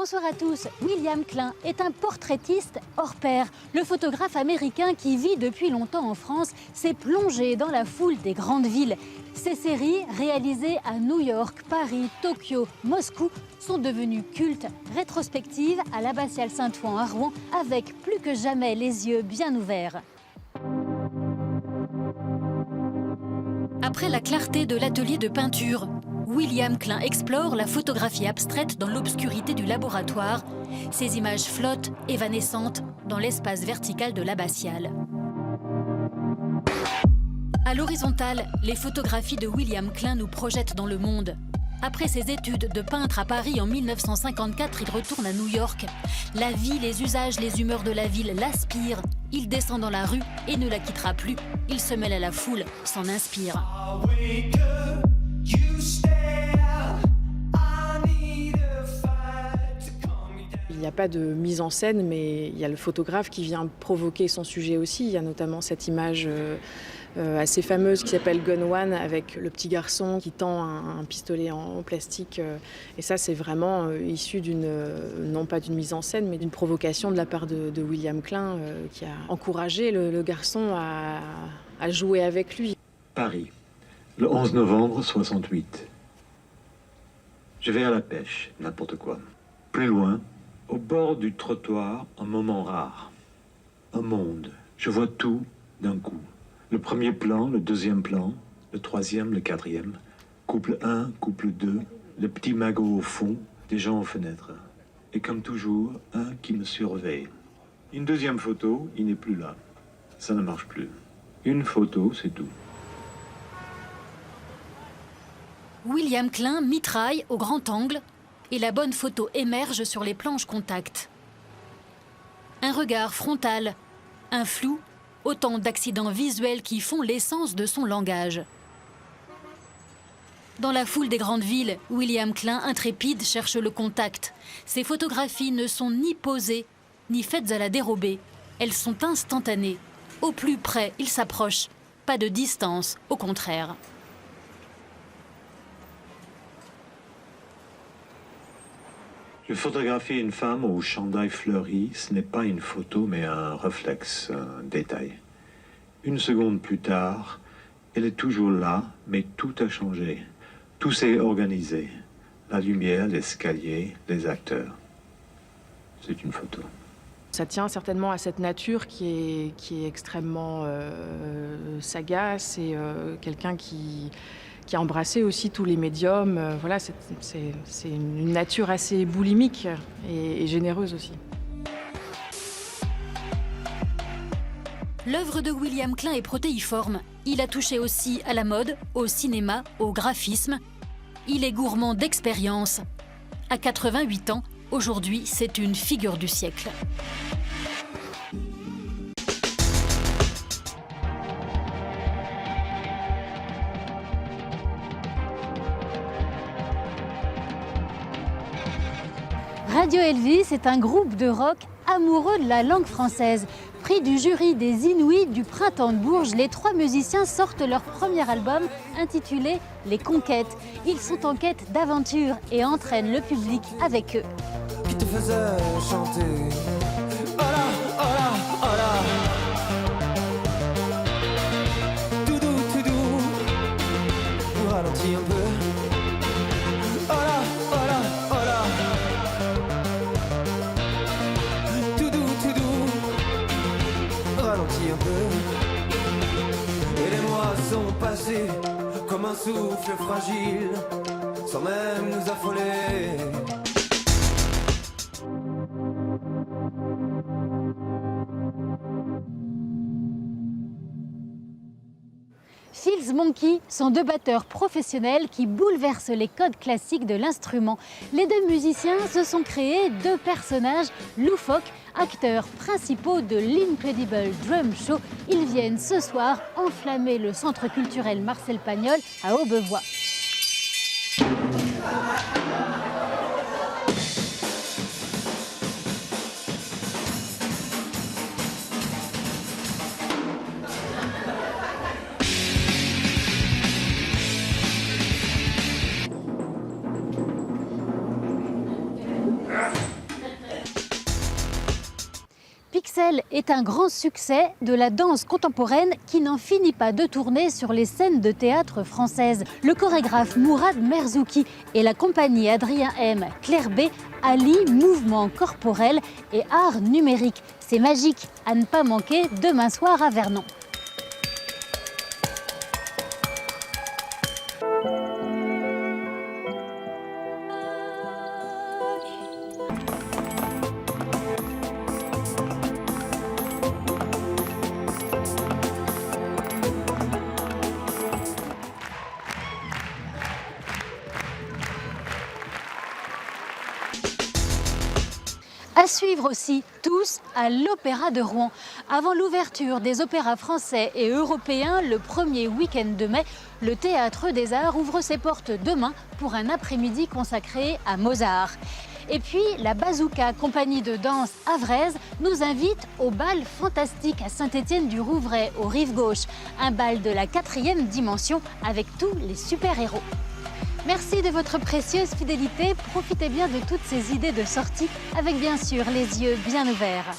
Bonsoir à tous. William Klein est un portraitiste hors pair. Le photographe américain qui vit depuis longtemps en France s'est plongé dans la foule des grandes villes. Ses séries, réalisées à New York, Paris, Tokyo, Moscou, sont devenues cultes, rétrospectives à l'Abbatiale Saint-Ouen à Rouen, avec plus que jamais les yeux bien ouverts. Après la clarté de l'atelier de peinture, William Klein explore la photographie abstraite dans l'obscurité du laboratoire. Ces images flottent, évanescentes, dans l'espace vertical de l'abbatiale. À l'horizontale, les photographies de William Klein nous projettent dans le monde. Après ses études de peintre à Paris en 1954, il retourne à New York. La vie, les usages, les humeurs de la ville l'aspirent. Il descend dans la rue et ne la quittera plus. Il se mêle à la foule, s'en inspire. Il n'y a pas de mise en scène, mais il y a le photographe qui vient provoquer son sujet aussi. Il y a notamment cette image assez fameuse qui s'appelle Gun One, avec le petit garçon qui tend un pistolet en plastique. Et ça, c'est vraiment issu non pas d'une mise en scène, mais d'une provocation de la part de William Klein, qui a encouragé le garçon à jouer avec lui. Paris, le 11 novembre 68. Je vais à la pêche, n'importe quoi. Plus loin, au bord du trottoir, un moment rare. Un monde. Je vois tout d'un coup. Le premier plan, le deuxième plan, le troisième, le quatrième. Couple 1, couple 2, le petit magot au fond, des gens aux fenêtres. Et comme toujours, un qui me surveille. Une deuxième photo, il n'est plus là. Ça ne marche plus. Une photo, c'est tout. William Klein mitraille au grand angle et la bonne photo émerge sur les planches contact. Un regard frontal, un flou, autant d'accidents visuels qui font l'essence de son langage. Dans la foule des grandes villes, William Klein, intrépide, cherche le contact. Ses photographies ne sont ni posées, ni faites à la dérobée. Elles sont instantanées. Au plus près, il s'approche. Pas de distance, au contraire. Je photographie une femme au chandail fleuri. Ce n'est pas une photo, mais un réflexe, un détail. Une seconde plus tard, elle est toujours là, mais tout a changé. Tout s'est organisé. La lumière, l'escalier, les acteurs. C'est une photo. Ça tient certainement à cette nature qui est extrêmement sagace et quelqu'un qui a embrassé aussi tous les médiums. Voilà, c'est une nature assez boulimique et généreuse aussi. L'œuvre de William Klein est protéiforme. Il a touché aussi à la mode, au cinéma, au graphisme. Il est gourmand d'expérience. À 88 ans, aujourd'hui, c'est une figure du siècle. Radio Elvis est un groupe de rock amoureux de la langue française. Prix du jury des Inuits du Printemps de Bourges, les 3 musiciens sortent leur premier album intitulé Les Conquêtes. Ils sont en quête d'aventure et entraînent le public avec eux. Qui te faisait chanter oh là, oh là, oh là. Tout doux, ralentis un peu. Oh là, oh là, oh là. Tout doux, ralentis un peu. Et les mois sont passés comme un souffle fragile, sans même nous affoler. Feels Monkey sont 2 batteurs professionnels qui bouleversent les codes classiques de l'instrument. Les 2 musiciens se sont créés 2 personnages loufoques, acteurs principaux de l'Incredible Drum Show. Ils viennent ce soir enflammer le centre culturel Marcel Pagnol à Aubevoie. Pixel est un grand succès de la danse contemporaine qui n'en finit pas de tourner sur les scènes de théâtre françaises. Le chorégraphe Mourad Merzouki et la compagnie Adrien M, Claire B allient mouvement corporel et art numérique. C'est magique, à ne pas manquer demain soir à Vernon. À suivre aussi, tous à l'Opéra de Rouen. Avant l'ouverture des opéras français et européens le premier week-end de mai, le Théâtre des Arts ouvre ses portes demain pour un après-midi consacré à Mozart. Et puis, la Bazooka, compagnie de danse havraise, nous invite au bal fantastique à Saint-Étienne-du-Rouvray, au Rive Gauche. Un bal de la 4e dimension avec tous les super-héros. Merci de votre précieuse fidélité. Profitez bien de toutes ces idées de sortie avec bien sûr les yeux bien ouverts.